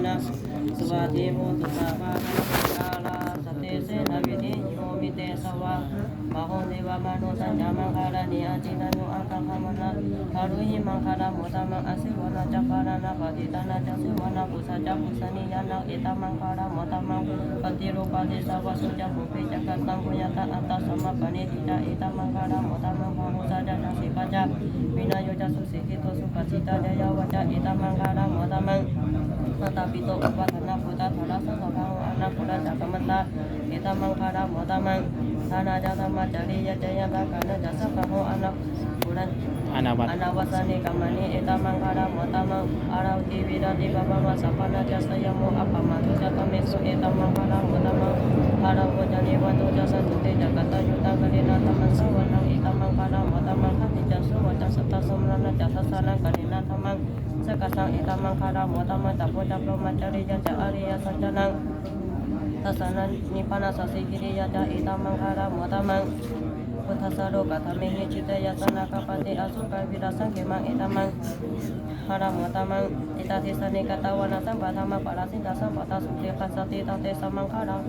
นะสวัสดีโมตุสาวานาคาลาสเตเสนาวินิโยมิเตสวะมะโหเทวมนุสัญจามังคารานิอาจินานุอังคังคามนะคารุหิมังคารามุตตมังอสิวนาจักขานาปฏิตานาจักสิวนาปุสจักปุสนิยานาเอตมังคารามุตตมังปฏิรูปาเทสาวะสุจักขุปิจักตังปุญญาตอัตตสัมมาปณิทิตาเอตมังคารามุตตมังภามุสัจจะสิปัจจะวินาโยจัสสุสิกิโตสุปัสสิตาเดยวะจะเอตมังคารามุตตมังนาตาปิโตอุปาทนาพุทธะธาราสังฆังอนาคุระจักมันตาเอตมังคารามุตตมังธานาจาธรรมจาริยจยตากานะจัสสะภะโหอนาคุระअनावसने कमने एतमंगला मोतमं आरवति विरति भवम सपन जसयमो अपमतु जतमेसु एतमंगला मोतमं आरवो जनेवतो जसतुते जगतयुता कलिना तमं सवनं एतमंगला मोतमं खनिजसु वचसत समरन जससन कलिना तमं सकसं एतमंगला मोतमं तपोजप्रोमचरिय च अरिय सज्जनं तसनं निपन ससिगिरिय च एतमंगला मोतमंพุทธสโลกธรรมหิจิตยสนะกปฏิอสุกาวิรัสังเขมังเอตมังหารามุตตมังอิตาทิสเนกตาวนาสัมปะธรรมปาราสิตาสัมปตาสุเทคัสสติตาเตสัมมังคารัง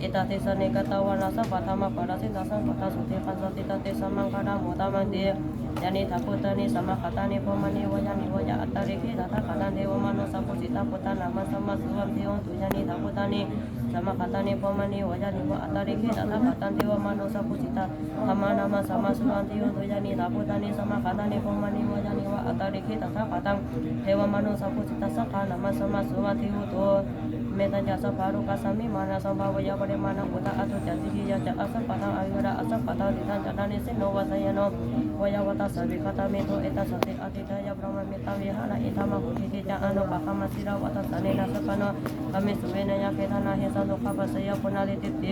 อิตาทิสเนกตาวนาสัมปะธรรมปาราสิตาสัมปตาสุเทคัสสติตาเตสัมมังคารังมุตตมังเดยานิทัพพุทธานิสัมมาคตานิพมณีวายานิวายาอัตตริขิตถาคตันเทวมนุสัพพุจิตาพุทธานามัสสัมมาสุวัมเทวตุยานิทัพพุทธานิสัมมาคตานิพมณีวายานิวอัตตริขิตถาคตันเทวมนุสัพพุจิตาธรรมานามัสสัมมาสุวัมเทวตุยานิทัพพุทธานิสัมมาคตานิพมณีวายานิวอัตตริขิตถาคตังเทวมนุสัพพุจิตาสังฆานามัสสัมมาสุวัมเทวตุเมตัญญาสัพพารุกัสสมิมานะสัมภาวะยะปริมาณอุตตะอัตุจันติยะจะอสัพพะทังอวิวระอสัพพะทังติทันจันนานิสิโนวะสยโนวายวัตสวิคตามิโตเอตัสสติอติทายะพรหมมิตาวิหารอิทัมกุทิติจะอนุปะคัมสิราวัตสเนนะสัพพะโนอมิสุเวนยะเกธานาหิสันตุขะปัสยะปุณาลิติเต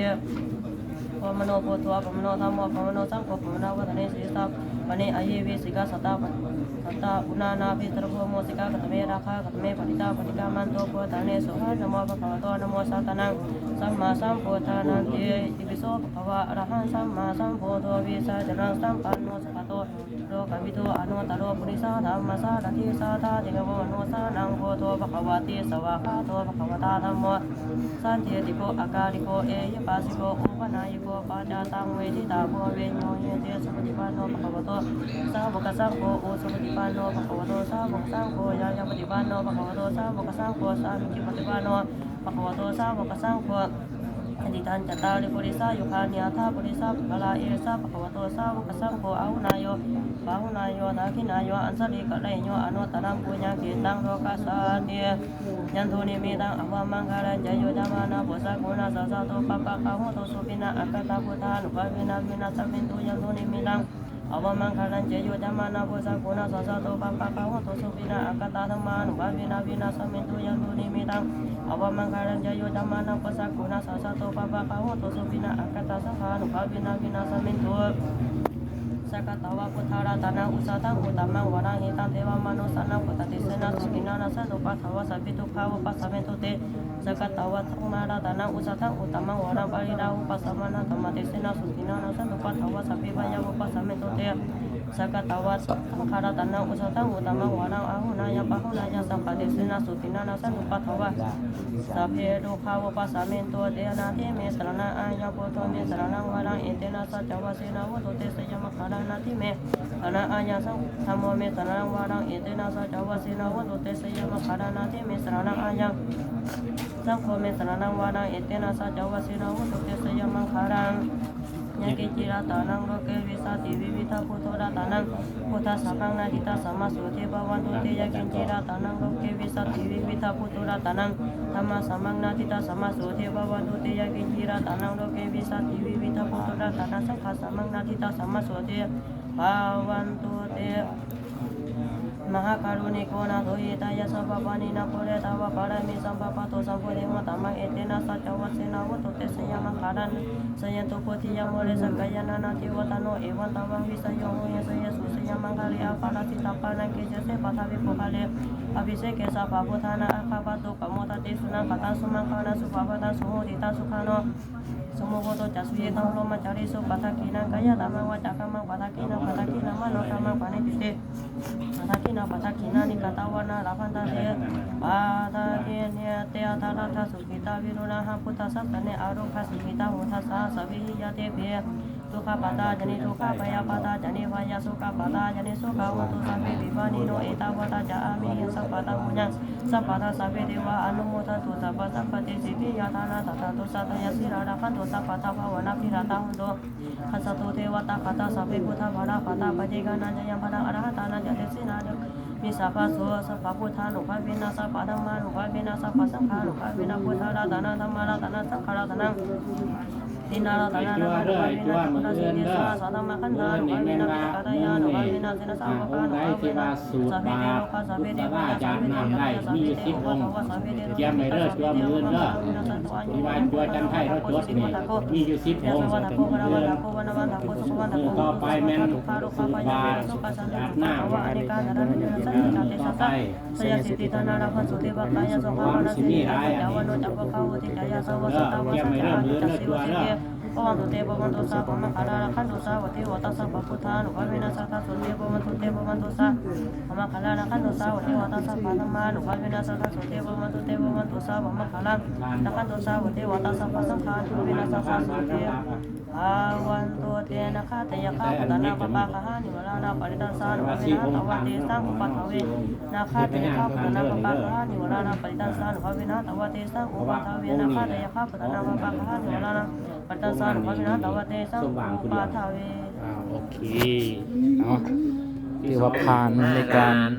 ปมโนโพธัวปมโนธัมโมปมโนสังโฆปมโนวัตเนสิสัพปเนอเยวิสิกาสตาสัตตาอุณานาภิตรโภโมสิกากตเมราคากตเมปฏิตาปฏิกามันโตโพธาเนสุหะนะโมภะคะวะโตนะโมสัตตนังสัมมาสัมพุทธานันติอิติโสภะคะวะอะระหังสัมมาสัมพุทโธวิสัชนะสัมปันโนสัพพะโตโลกวิโตอนุตตโรปุริสาธัมมสารถิสาธาติกะโวโนสานังโพโตภะคะวะติสวะคาโตภะคะวะตาธัมโมสันติติโกอากาลิโกเอยปัสสิโกอุปนายิโกปัจจตังเวทิตาโพเวญโยเยเตสุปฏิปันโนภะคะวะโตสาวกสังโฆอุสุปฏิปันโนภะคะวะโตสาวกสังโฆยายาปฏิปันโนภะคะวะโตสาวกสังโฆสามิจิปฏิปันโนภะคะวะโตสาวกสังโฆอธิตันจัตตาริปุริสายุคานิอาธาปุริสาภะลาเอสาภะคะวะโตสาวกสังโฆอาหุนายโยบาหุนายโยนาคินายโยอันสริกะไลโยอนุตตรังปุญญาเกตังโลกัสสาติยันโทนิมิตังอวมังคารัญจโยจามานะปุสสะกุณาสัสสะโตปะปะคะโหโตสุปินะอัปปะตาพุทธานุภาเวนะวินาศมินตุยันโทนิมิตังอวมังคารัญจโยจามานะปุสสะกุณาสัสสะโตปะปะคะโหโตสุปินะอัปปะตาธัมมานุภาเวนะวินาศมินตุยันโทนิมิตังอวมังคารัญจโยจามานะปุสสะกุณาสัสสะโตปะปะคะโหโตสุปินะอัปปะตาสังฆานุภาเวนะวินาศมินตุสักกะตวะพุทธาราตนะอุสาตังอุตตมังวรังหิตังเทวมนุสสนังพุทธติเสนะสุขินานะสัตุปัสสาวะสัพพิทุกขาวะปัสสะเมตุเตสักกะตวะธัมมาราตนะอุสาตังอุตตมังวรังปริราหุปัสสะมะนะธัมมติเสนะสุขินานะสัตุปัสสาวะสัพพิพยาวะปัสสะเมตุเตสักกะตวะสังฆาราตนะอุสาตังอุตตมังวรังอาหุนายะปะหุนายะสัพพติเสนะสุขินานะสัตุปัสสาวะสัพเพทุกขาวะปัสสะเมตุเตนะเทเมสรณะอายะโพโตเมสรณังวรังเอเตนะสัจจวะเสนะวะโตเตสยะมะคารานะทิเมสนะอาญาสังธรรมโมเมสนะวารังเอเตนะสัจจวะเสนะวะโตเตสยามะคารานาติเมสนะอาญาสังโฆเมสนะวารังเอเตนะสัจจวะเสนะวะโตเตสยามะคารังยะเกจิราตานังโลเกวิสัติวิวิทาพุทโธราตานังพุทธสัพพังนาทิตาสัมมาสุเทภวันตุเตยะเกจิราตานังโลเกวิสัติวิวิทาพุทโธราตานังธรรมะสัมมังนาทิตาสัมมาสุเทภวันตุเตยะเกจิราตานังโลเกวิสัติวิวิทาพุทโธราตานังสังฆสัมมังนาทิตาสัมมาสุเทภวันตุเตมหาการุณิโกนาโทหิตายะสัพพะปานินาโพเรตาวะปารามิสัมปะปะโตสัมพุเรมะตัมมังเอเตนะสัจจวัสเสนะวะโตเตสยามะคารันสยันตุโพธิยะโมเรสักกายานานาทิวตโนเอวันตังวิสยโมยะสยสุสยามังคาริอาปาราติตาปานังเกเจเสปะทาวิโภคาเลอภิเษกสัพพะพุทธานาอาคาปะตุปะโมทติสุนังปะตังสุมังคานาสุภะปะตังสุโหติตาสุขาโนส สมุโหโตจัสสุเยตังโลมาจาริสุปัฏฐกินังกายะตัมมังวาจากัมมังปัฏฐกินังปัฏฐกินังมโนกรรมังปานิติเตปัฏฐกินังปัฏฐกินานิกตาวนาลาภันตาเตปัฏฐกิเนเตอัตระทัสสุขิตาวิรุณหังพุทธัสสะเนอารุขัสสุขิตาหุทัสสะสวิหิยะเตเปทุกขปาตาจนิทุกขปยาปาตาจนิวายาสุขปาตาจนิสุขาวตุสัพเพวิปานิโนเอตาวตาจามิสัพพะตามุญญังสัพพะตาสัพเพเทวะอนุโมทตุสัพพะสัพพะเตสิปิยาตานาตตาตุสัตตยสิราราคันตุสัพพะตาภาวนาภิราตาหุนโตขัสสตุเทวตาคตาสัพเพพุทธภาราปตาปฏิกานันจยังพระอรหัตานันจเตสินาเดมิสัพพะโสสัพพะพุทธานุภาเวนะสัพพะธัมมานุภาเวนะสัพพะสังฆานุภาเวนะพุทธาราธนาธัมมาราธนาสังฆาราธนาตินาราธนานุภาเวนะพุทธสิเดสะสัตตมะขันธานุภาเวนะปิกตายานุภาเวนะเสนะสัพพะนุภาเวนะสัพเพเทโลกะสัพเพเทวะสัพเพเทวะสัพเพเทวะสัพเพเทวะ เตรียมไว้เด้อตัวมือเด้อมีวันตัวจันไทยรถจดนี่มีอยู่10องค์ต่อไปแม่นสุบาอาบน้ำต่อไปสยสิติตนาราพันสุติบัคายาสงฆ์วานาสิมิรายาวโนจักรเขาติกายาสวัสตาวสัจจะจักสิวสิเกปวันตุเตปวันตุสาปมะคาราคันตุสาวติวัตสัพพพุทธานุภาเวนะสัทธาสุเตปวันตุเตปวันตุสามะคาราคันตุสาวติวัตสัพพะธัมมานุภาเวนะสัทธาสุเตปวันตุเตปวันตุสามะคาราคันตุสาวติวัตสัพพะสังฆานุภาเวนะสัทธาสุเตอาวันตุเตนะคาเตยะคาปุตตะนาปะปะคะหานิวรานาปริตัสสานุภาเวนะตวะเตสังอุปัฏฐเวนาคาเตยะคาปุตตะนาปะปะคะหานิวรานาปริตัสสานุภาเวนะตวะเตสังอุปัฏฐเวนาคาเตยะคาปุตตะนาปะปะคะหานิวรานาปริตัสสานุภาเวนะตวะเตสังอุปัฏฐเว โอเคเนาะถือว่าผ่านในการ